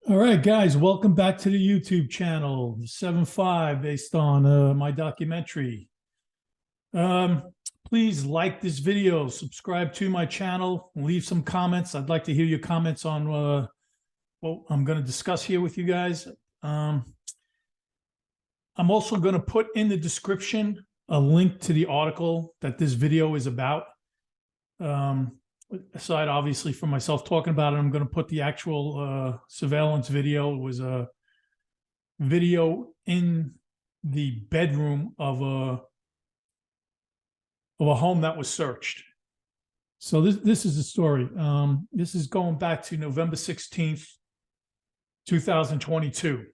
All right, guys, welcome back to the YouTube channel 7-5 based on my documentary. Um, Please like this video, subscribe to my channel, leave some comments. I'd like to hear your comments on what I'm going to discuss here with you guys. I'm also going to put in the description a link to the article that this video is about. Aside obviously from myself talking about it, I'm going to put the actual surveillance video. It was a video in the bedroom of a home that was searched. So this is the story. This is going back to November 16th, 2022.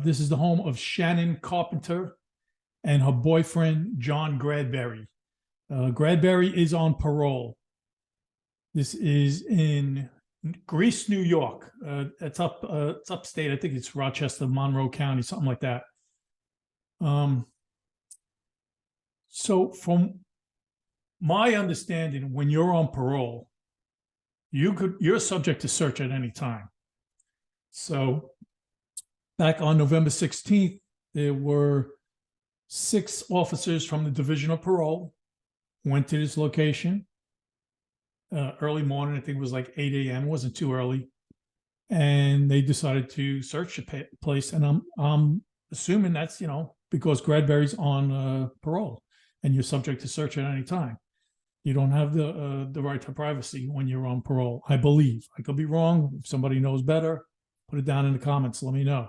This is the home of Shannon Carpenter and her boyfriend, John Grandberry. Grandberry is on parole. This is in Greece, New York. It's upstate. I think it's Rochester, Monroe County, something like that. So from my understanding, when you're on parole, you're subject to search at any time. So back on November 16th, there were 6 officers from the Division of Parole went to this location early morning. I think it was like 8 a.m. It wasn't too early. And they decided to search the place. And I'm assuming that's, because Grandberry's on parole and you're subject to search at any time. You don't have the right to privacy when you're on parole, I believe. I could be wrong. If somebody knows better, put it down in the comments. Let me know.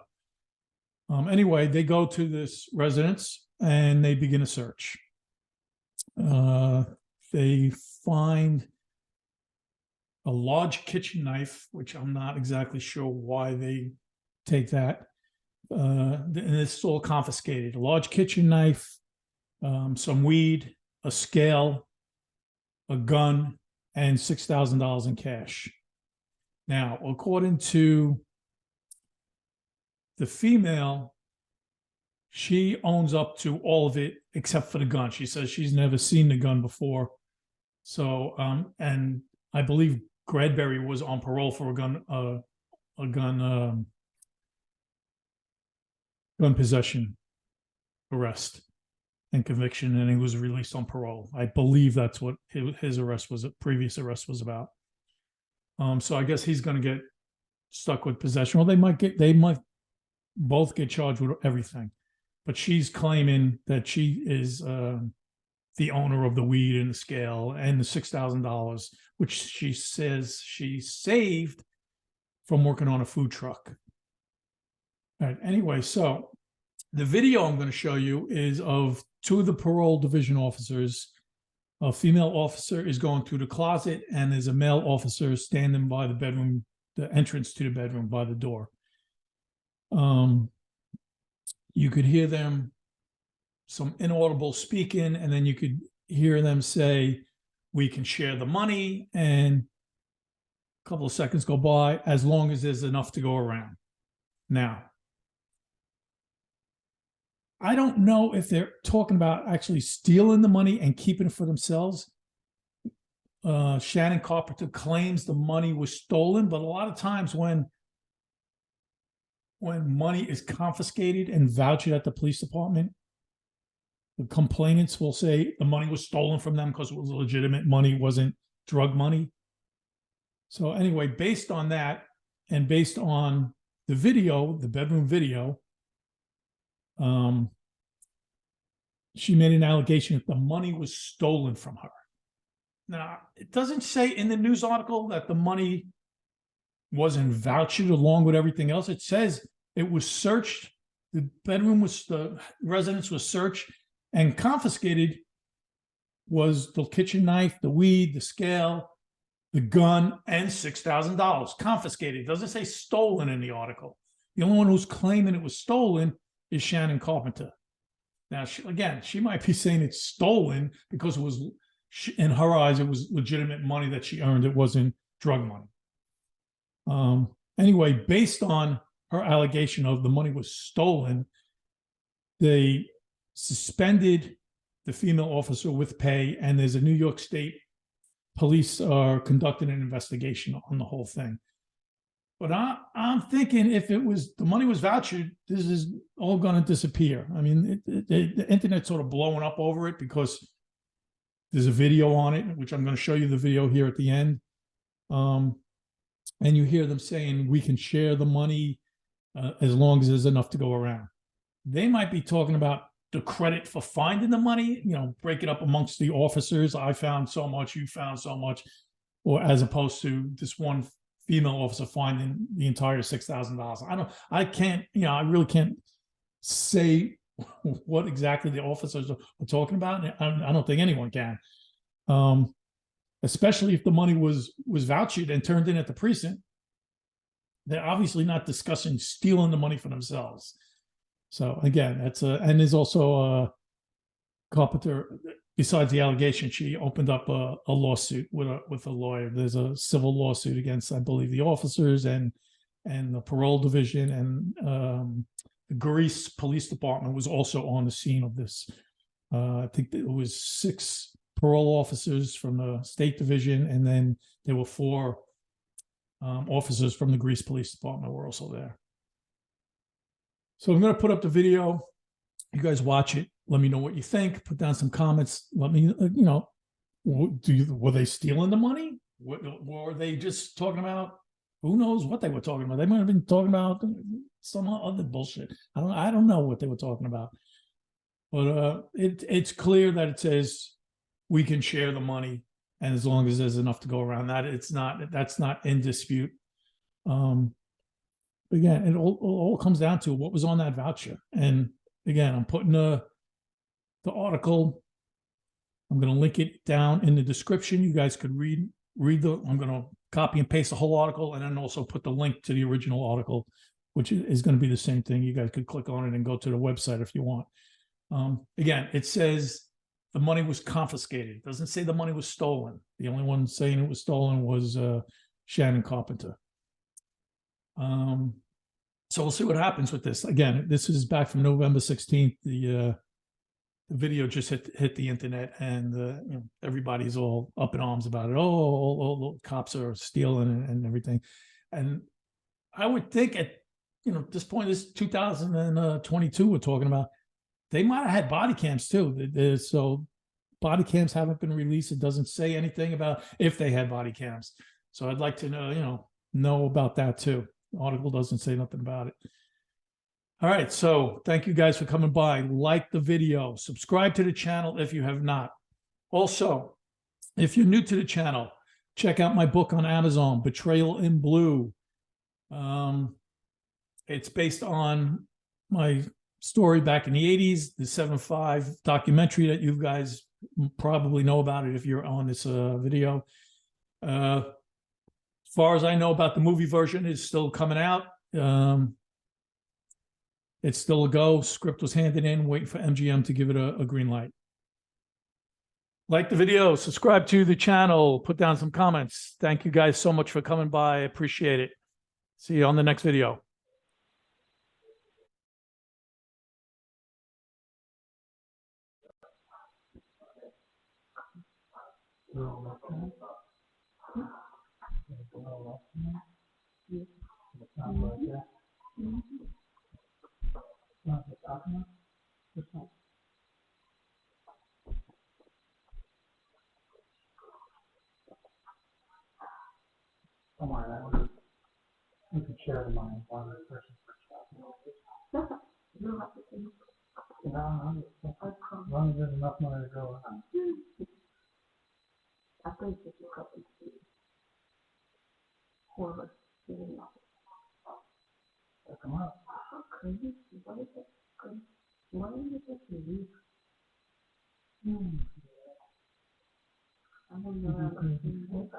Anyway, they go to this residence and they begin a search. They find a large kitchen knife, which I'm not exactly sure why they take that. And it's all confiscated. A large kitchen knife, some weed, a scale, a gun, and $6,000 in cash. Now, according to the female, she owns up to all of it except for the gun. She says she's never seen the gun before. So, and I believe Grandberry was on parole for a gun possession arrest and conviction, and he was released on parole. I believe that's what his arrest was. Previous arrest was about. So I guess he's going to get stuck with possession. Well, they might both get charged with everything, but she's claiming that she is the owner of the weed and the scale and the $6,000, which she says she saved from working on a food truck. All right. Anyway, so the video I'm going to show you is of 2 of the parole division officers. A female officer is going through the closet, and there's a male officer standing by the bedroom, the entrance to the bedroom by the door. You could hear them, some inaudible speaking, and then you could hear them say, "We can share the money," and a couple of seconds go by, as long as there's enough to go around. Now, I don't know if they're talking about actually stealing the money and keeping it for themselves. Shannon Carpenter claims the money was stolen, but a lot of times when money is confiscated and vouched at the police department, the complainants will say the money was stolen from them because it was legitimate money, wasn't drug money. So anyway, based on that and based on the video, the bedroom video, she made an allegation that the money was stolen from her. Now, it doesn't say in the news article that the money wasn't vouched along with everything else. It says it was searched. The residence was searched, and confiscated was the kitchen knife, the weed, the scale, the gun, and $6,000 confiscated. It doesn't say stolen in the article. The only one who's claiming it was stolen is Shannon Carpenter. Now, she might be saying it's stolen because it was, in her eyes, it was legitimate money that she earned. It wasn't drug money. Anyway, based on her allegation of the money was stolen, they suspended the female officer with pay, and there's a New York State police are conducting an investigation on the whole thing. But I'm thinking if it was the money was vouchered, this is all going to disappear. I mean, the internet's sort of blowing up over it because there's a video on it, which I'm going to show you the video here at the end. And you hear them saying we can share the money as long as there's enough to go around. They might be talking about the credit for finding the money, break it up amongst the officers. I found so much, you found so much, or as opposed to this one female officer finding the entire $6,000. I really can't say what exactly the officers are talking about. I don't think anyone can, especially if the money was vouchered and turned in at the precinct. They're obviously not discussing stealing the money for themselves. So again, and there's also Carpenter. Besides the allegation, she opened up a lawsuit with a lawyer. There's a civil lawsuit against, I believe, the officers and the parole division, and the Greece Police Department was also on the scene of this. I think it was 6 parole officers from the state division, and then there were 4 officers from the Greece Police Department were also there. So I'm going to put up the video. You guys watch it. Let me know what you think. Put down some comments. Let me, were they stealing the money? Were they just talking about, who knows what they were talking about? They might have been talking about some other bullshit. I don't know what they were talking about. But it's clear that it says we can share the money, and as long as there's enough to go around, that's not in dispute. Again, it all comes down to what was on that voucher. And again, I'm putting the article. I'm going to link it down in the description. You guys could read I'm going to copy and paste the whole article, and then also put the link to the original article, which is going to be the same thing. You guys could click on it and go to the website if you want. Again, it says the money was confiscated. It doesn't say the money was stolen. The only one saying it was stolen was Shannon Carpenter. So we'll see what happens with this. Again, this is back from November 16th. The video just hit the internet, and everybody's all up in arms about it. All the cops are stealing and everything. And I would think at this point, this 2022 we're talking about, they might have had body cams too. So body cams haven't been released. It doesn't say anything about if they had body cams. So I'd like to know about that too. The article doesn't say nothing about it. All right, so thank you guys for coming by. Like the video, subscribe to the channel if you have not. Also, if you're new to the channel, check out my book on Amazon, Betrayal in Blue. It's based on my story back in the 80s, the 7/5 documentary that you guys probably know about it if you're on this video. As far as I know about the movie version, is still coming out. It's still a go. Script was handed in, waiting for MGM to give it a green light. Like the video, subscribe to the channel, put down some comments. Thank you guys so much for coming by. I appreciate it. See you on the next video. Come on, we can share the money one person per stuff. You don't have to think. No, as long as there's enough money to go around. I think it's a couple of horror. Come on. Crazy? What is it? Crazy? What is it that you do? I don't know.